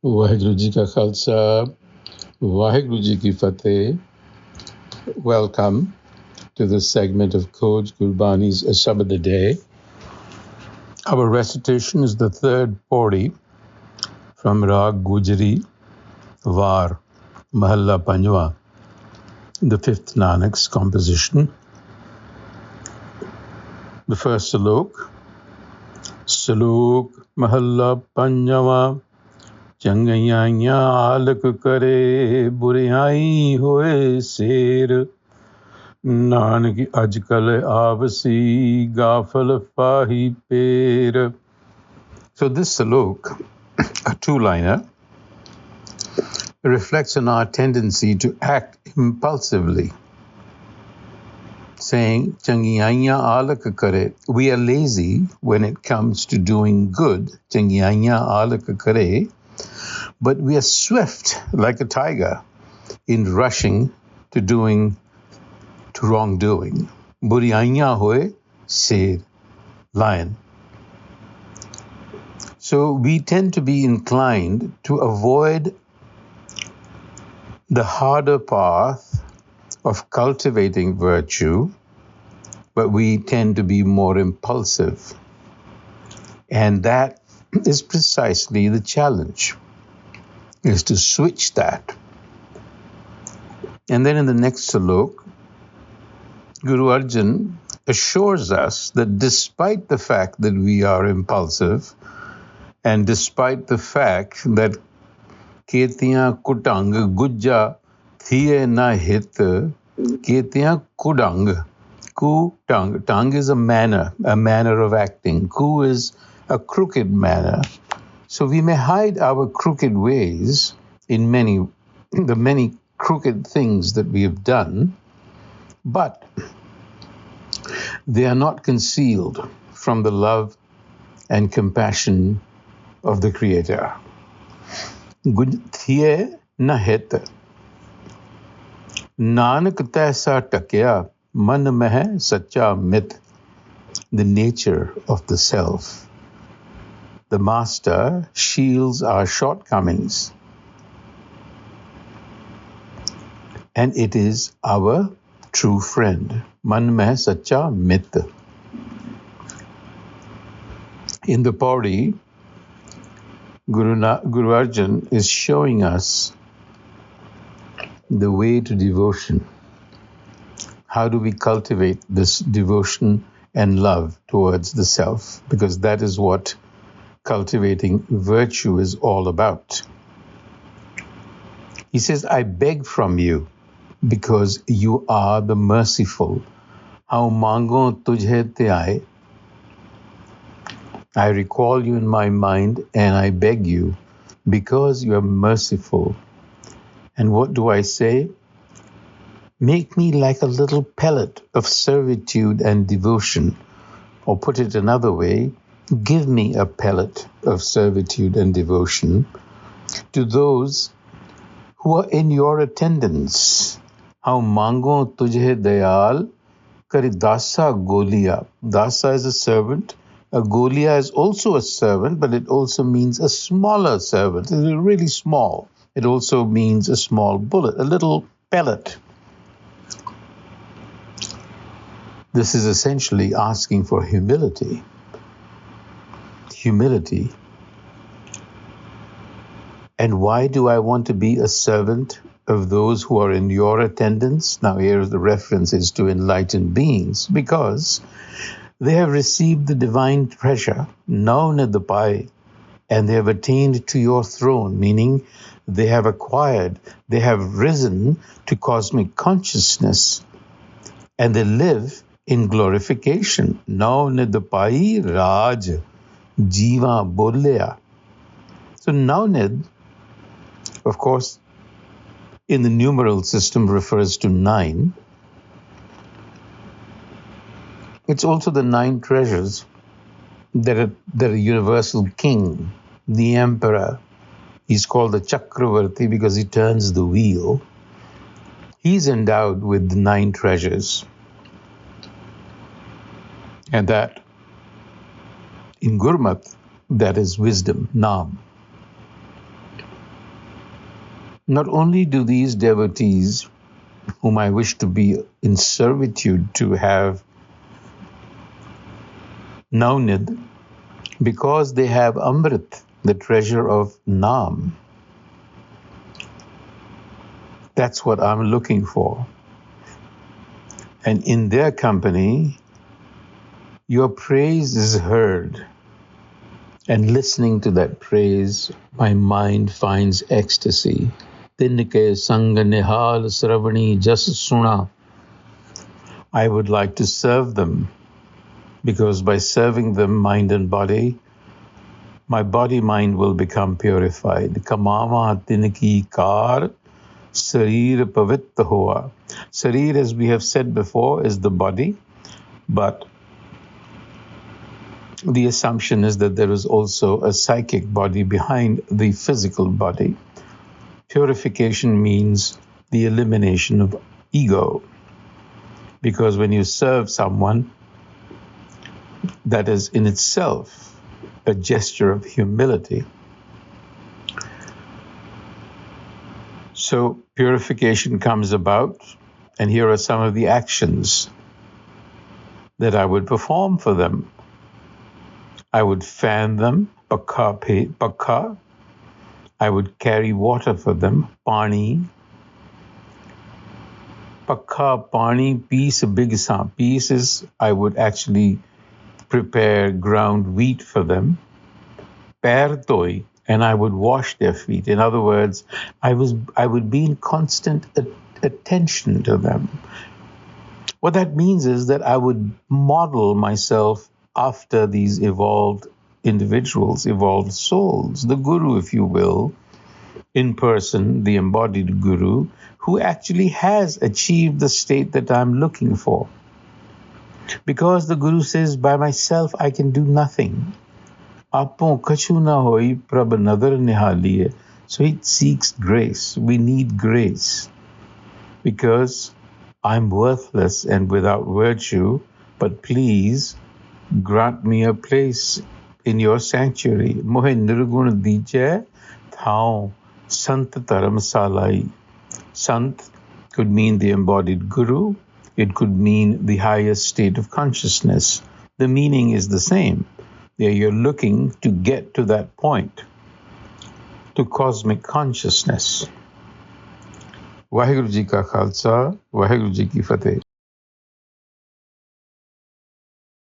Waheguru Ji Ka Khalsa, Waheguru Ji Ki Fateh. Welcome to this segment of Coach Gurbani's a-sabad-a-day. Our recitation is the third pauri from Rag Gujari, Var, Mahalla Panjwa, the fifth Nanak's composition. The first salok, Salok Mahalla Panjwa, Changiainh Alak Kare, Buriyai hoye ser, Nanak ajkal avasi, Gafal fahi per. So this salok, a two-liner, reflects on our tendency to act impulsively, saying, Changiainh Alak Kare, we are lazy when it comes to doing good, Changiainh Alak Kare, but we are swift like a tiger in rushing to wrongdoing. Buriyaiyan hoye ser, lion. So we tend to be inclined to avoid the harder path of cultivating virtue, but we tend to be more impulsive. And that is precisely the challenge, is to switch that. And then in the next salok, Guru Arjan assures us that despite the fact that we are impulsive, and despite the fact that Ketiyan Kutang Gujja Thiye Na Hit, Ketiyan Kudang, Kutang, Tang is a manner of acting. Ku is a crooked manner. So we may hide our crooked ways in the many crooked things that we have done, but they are not concealed from the love and compassion of the Creator. Thiye na het, Nanak taisa takya, man meh sacha mit, the nature of the self. The Master shields our shortcomings, and it is our true friend. Man meh sacha mit. In the pauri, Guru Arjan is showing us the way to devotion. How do we cultivate this devotion and love towards the self? Because that is what cultivating virtue is all about. He says, I beg from you, because you are the merciful. How mango tujhe te aaye. I recall you in my mind and I beg you, because you are merciful. And what do I say? Make me like a little pellet of servitude and devotion. Or put it another way, give me a pellet of servitude and devotion to those who are in your attendance. How mango tujhe dayal, kari dasa goliya. Dasa is a servant. A goliya is also a servant, but it also means a smaller servant. It's really small. It also means a small bullet, a little pellet. This is essentially asking for humility. Humility. And why do I want to be a servant of those who are in your attendance? Now here the reference is to enlightened beings, because they have received the divine treasure, Naunadapai, and they have attained to your throne, meaning they have acquired, they have risen to cosmic consciousness, and they live in glorification. Naunadapai Raj Jiva Bolya. So Naunad, of course, in the numeral system refers to 9. It's also the 9 treasures that a universal king, the emperor, he's called the Chakravarti because he turns the wheel. He's endowed with the 9 treasures. And that, in Gurmat, that is wisdom, Nam. Not only do these devotees, whom I wish to be in servitude to, have Navnid, because they have Amrit, the treasure of Nam. That's what I'm looking for. And in their company, your praise is heard. And listening to that praise, my mind finds ecstasy. Tinke sang nihal sravani jas suna. I would like to serve them, because by serving them, mind and body, my body-mind will become purified. Kamama tinki kar sarir pavit hoa. Sarir, as we have said before, is the body, but the assumption is that there is also a psychic body behind the physical body. Purification means the elimination of ego, because when you serve someone, that is in itself a gesture of humility. So purification comes about, and here are some of the actions that I would perform for them. I would fan them, pakha. I would carry water for them, pani. Pakha, pani, piece, a big piece is I would actually prepare ground wheat for them. Pair toi, and I would wash their feet. In other words, I would be in constant attention to them. What that means is that I would model myself after these evolved individuals, evolved souls, the Guru, if you will, in person, the embodied Guru, who actually has achieved the state that I'm looking for. Because the Guru says, by myself, I can do nothing. Aapon kachu na hoi prabh nadar nihaliye. So it seeks grace. We need grace. Because I'm worthless and without virtue, but please grant me a place in your sanctuary. Mohe nirgun dije thao sant dharamsalai. Sant could mean the embodied Guru. It could mean the highest state of consciousness. The meaning is the same. There you're looking to get to that point, to cosmic consciousness. Vaheguru Ji Ka Khalsa, Vaheguru Ji Ki Fateh.